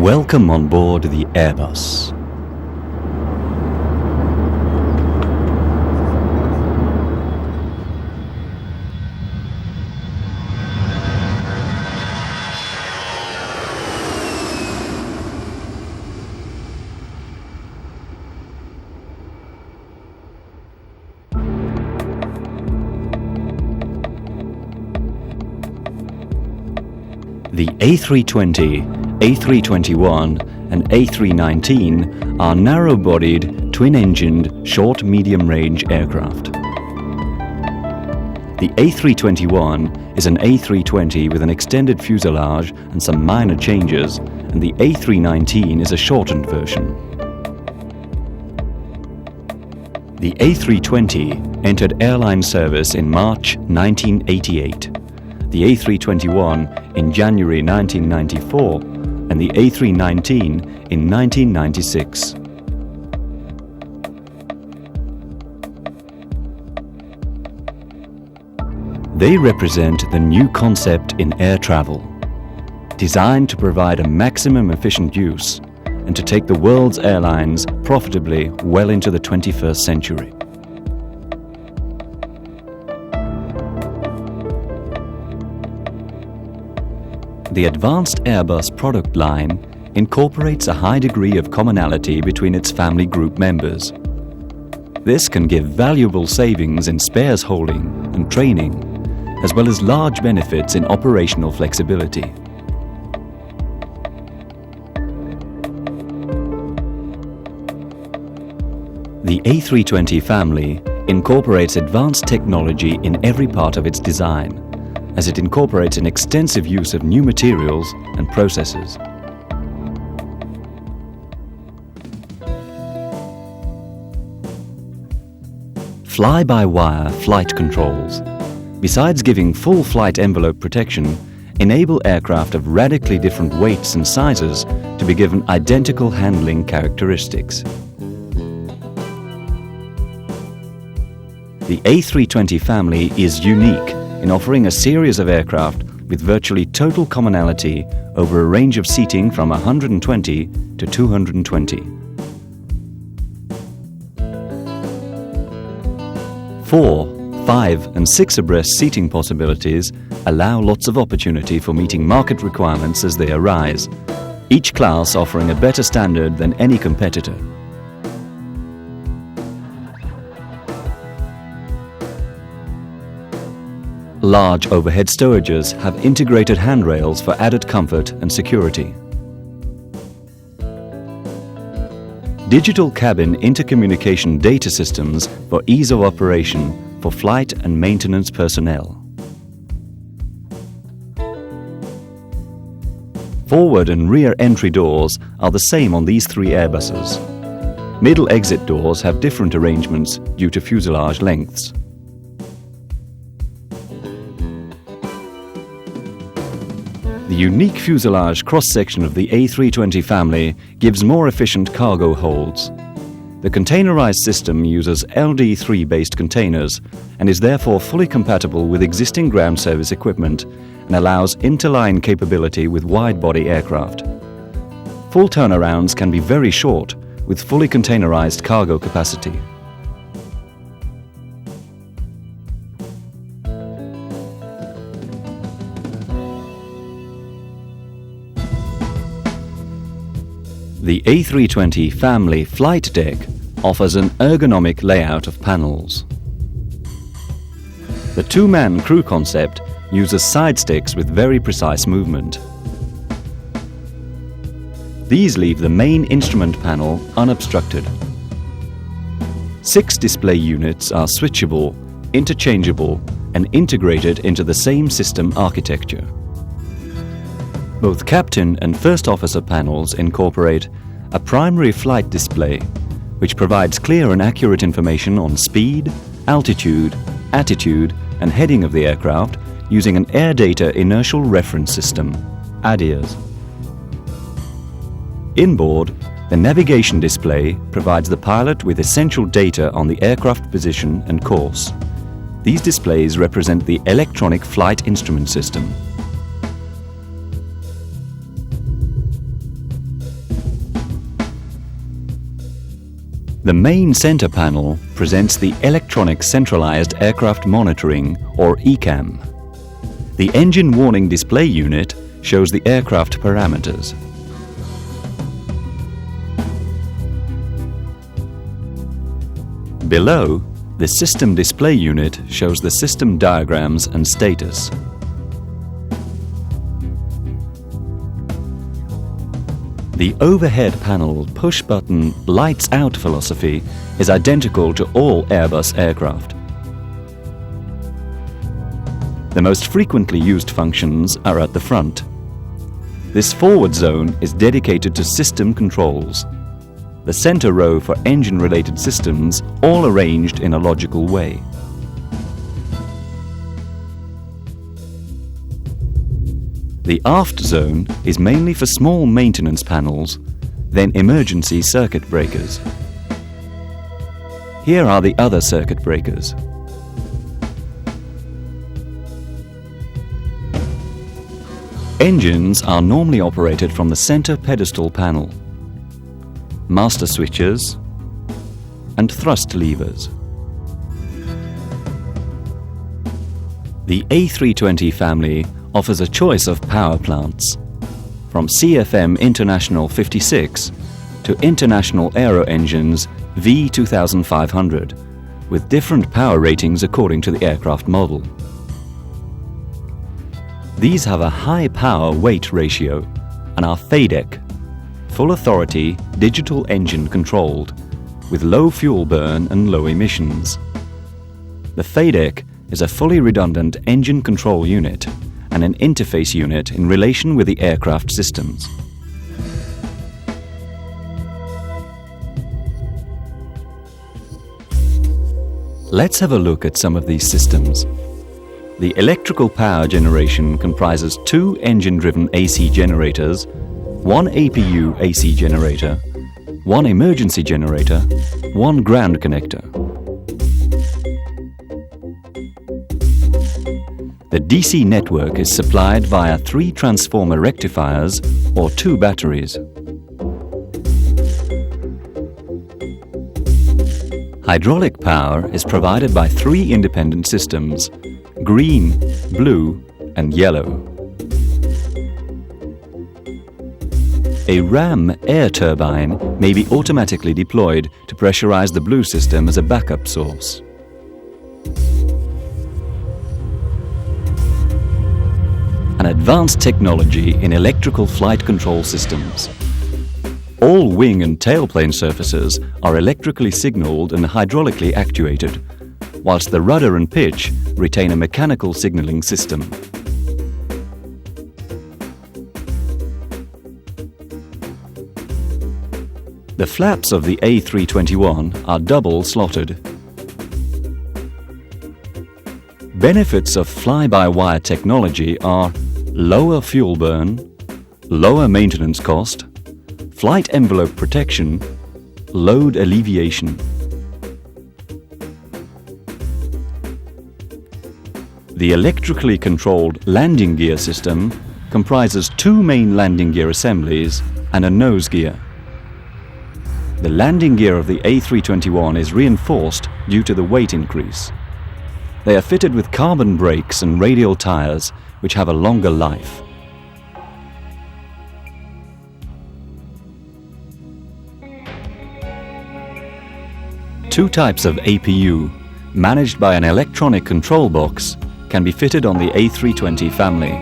Welcome on board the Airbus. The A320, A321 and A319 are narrow-bodied, twin-engined, short-medium-range aircraft. The A321 is an A320 with an extended fuselage and some minor changes, and the A319 is a shortened version. The A320 entered airline service in March 1988. The A321 in January 1994 and the A319 in 1996. They represent the new concept in air travel, designed to provide a maximum efficient use and to take the world's airlines profitably well into the 21st century. The advanced Airbus product line incorporates a high degree of commonality between its family group members. This can give valuable savings in spares holding and training, as well as large benefits in operational flexibility. The A320 family incorporates advanced technology in every part of its design, as it incorporates an extensive use of new materials and processes. Fly-by-wire flight controls, besides giving full flight envelope protection, enable aircraft of radically different weights and sizes to be given identical handling characteristics. The A320 family is unique in offering a series of aircraft with virtually total commonality over a range of seating from 120 to 220. 4, 5 and 6 abreast seating possibilities allow lots of opportunity for meeting market requirements as they arise, each class offering a better standard than any competitor. Large overhead storages have integrated handrails for added comfort and security. Digital cabin intercommunication data systems for ease of operation for flight and maintenance personnel. Forward and rear entry doors are the same on these three Airbuses. Middle exit doors have different arrangements due to fuselage lengths. The unique fuselage cross-section of the A320 family gives more efficient cargo holds. The containerized system uses LD3-based containers and is therefore fully compatible with existing ground service equipment and allows interline capability with wide-body aircraft. Full turnarounds can be very short with fully containerized cargo capacity. The A320 family flight deck offers an ergonomic layout of panels. The two-man crew concept uses side sticks with very precise movement. These leave the main instrument panel unobstructed. 6 display units are switchable, interchangeable, and integrated into the same system architecture. Both captain and first officer panels incorporate a primary flight display, which provides clear and accurate information on speed, altitude, attitude, and heading of the aircraft using an Air Data Inertial Reference System, ADIRS. Inboard, the navigation display provides the pilot with essential data on the aircraft position and course. These displays represent the electronic flight instrument system. The main center panel presents the Electronic Centralized Aircraft Monitoring, or ECAM. The Engine Warning Display Unit shows the aircraft parameters. Below, the System Display Unit shows the system diagrams and status. The overhead panel push-button lights out philosophy is identical to all Airbus aircraft. The most frequently used functions are at the front. This forward zone is dedicated to system controls. The center row for engine-related systems, all arranged in a logical way. The aft zone is mainly for small maintenance panels, then emergency circuit breakers. Here are the other circuit breakers. Engines are normally operated from the center pedestal panel, master switches, and thrust levers. The A320 family offers a choice of power plants, from CFM International 56 to International Aero Engines V2500, with different power ratings according to the aircraft model. These have a high power-weight ratio and are FADEC, full authority digital engine controlled, with low fuel burn and low emissions. The FADEC is a fully redundant engine control unit and an interface unit in relation with the aircraft systems. Let's have a look at some of these systems. The electrical power generation comprises 2 engine-driven AC generators, 1 APU AC generator, 1 emergency generator, 1 ground connector. The DC network is supplied via 3 transformer rectifiers or 2 batteries. Hydraulic power is provided by 3 independent systems: green, blue, and yellow. A ram air turbine may be automatically deployed to pressurize the blue system as a backup source. An advanced technology in electrical flight control systems. All wing and tailplane surfaces are electrically signaled and hydraulically actuated, whilst the rudder and pitch retain a mechanical signaling system. The flaps of the A321 are double slotted. Benefits of fly-by-wire technology are lower fuel burn, lower maintenance cost, flight envelope protection, load alleviation. The electrically controlled landing gear system comprises 2 main landing gear assemblies and a nose gear. The landing gear of the A321 is reinforced due to the weight increase. They are fitted with carbon brakes and radial tires, which have a longer life. Two types of APU, managed by an electronic control box, can be fitted on the A320 family.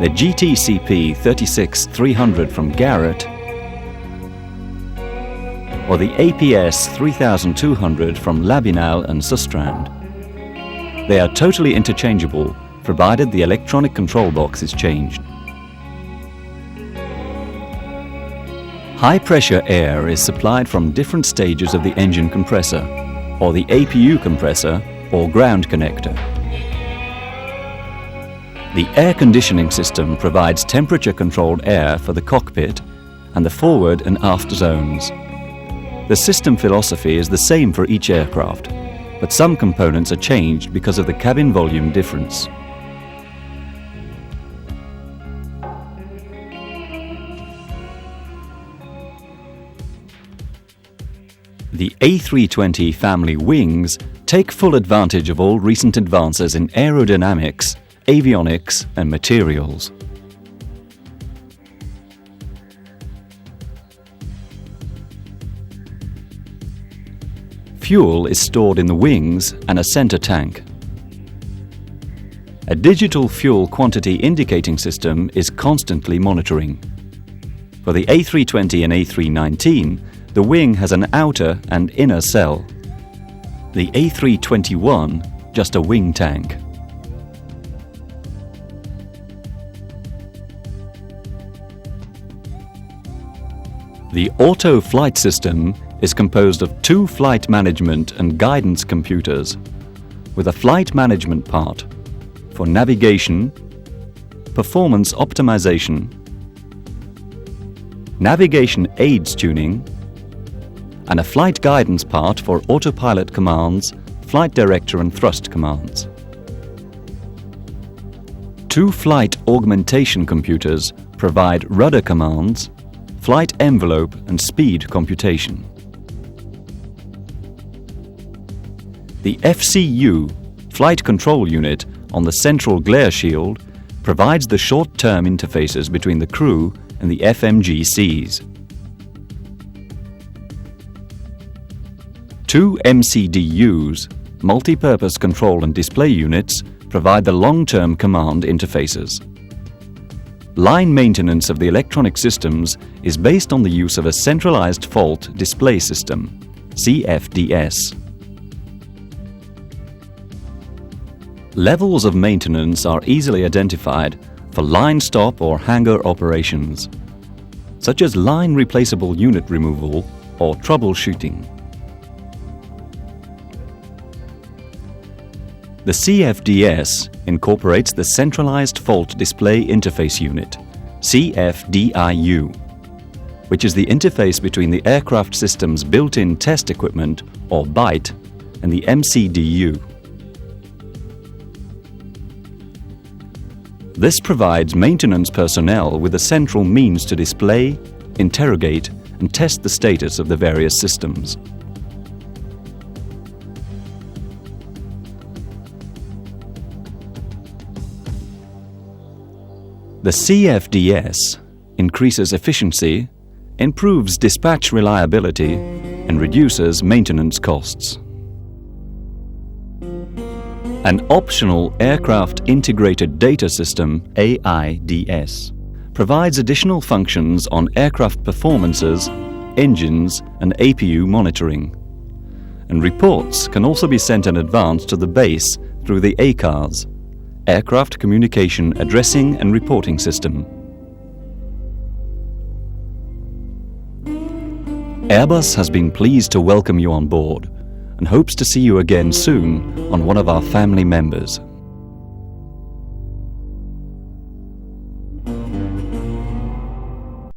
The GTCP 36300 from Garrett or the APS 3200 from Labinal and Sustrand. They are totally interchangeable, provided the electronic control box is changed. High-pressure air is supplied from different stages of the engine compressor, or the APU compressor, or ground connector. The air conditioning system provides temperature-controlled air for the cockpit and the forward and aft zones. The system philosophy is the same for each aircraft, but some components are changed because of the cabin volume difference. The A320 family wings take full advantage of all recent advances in aerodynamics, avionics and materials. Fuel is stored in the wings and a center tank. A digital fuel quantity indicating system is constantly monitoring. For the A320 and A319, the wing has an outer and inner cell. The A321, just a wing tank. The auto flight system is composed of 2 flight management and guidance computers, with a flight management part for navigation, performance optimization, navigation aids tuning, and a flight guidance part for autopilot commands, flight director and thrust commands. 2 flight augmentation computers provide rudder commands, flight envelope and speed computation. The FCU, Flight Control Unit, on the central glare shield provides the short-term interfaces between the crew and the FMGCs. 2 MCDUs, Multi-Purpose Control and Display Units, provide the long-term command interfaces. Line maintenance of the electronic systems is based on the use of a Centralized Fault Display System, CFDS. Levels of maintenance are easily identified for line stop or hangar operations, such as line replaceable unit removal or troubleshooting. The CFDS incorporates the Centralized Fault Display Interface Unit, CFDIU, which is the interface between the aircraft system's built-in test equipment, or BITE, and the MCDU. This provides maintenance personnel with a central means to display, interrogate, and test the status of the various systems. The CFDS increases efficiency, improves dispatch reliability, and reduces maintenance costs. An optional Aircraft Integrated Data System, AIDS, provides additional functions on aircraft performances, engines, and APU monitoring. And reports can also be sent in advance to the base through the ACARS, Aircraft Communication Addressing and Reporting System. Airbus has been pleased to welcome you on board and hopes to see you again soon on one of our family members.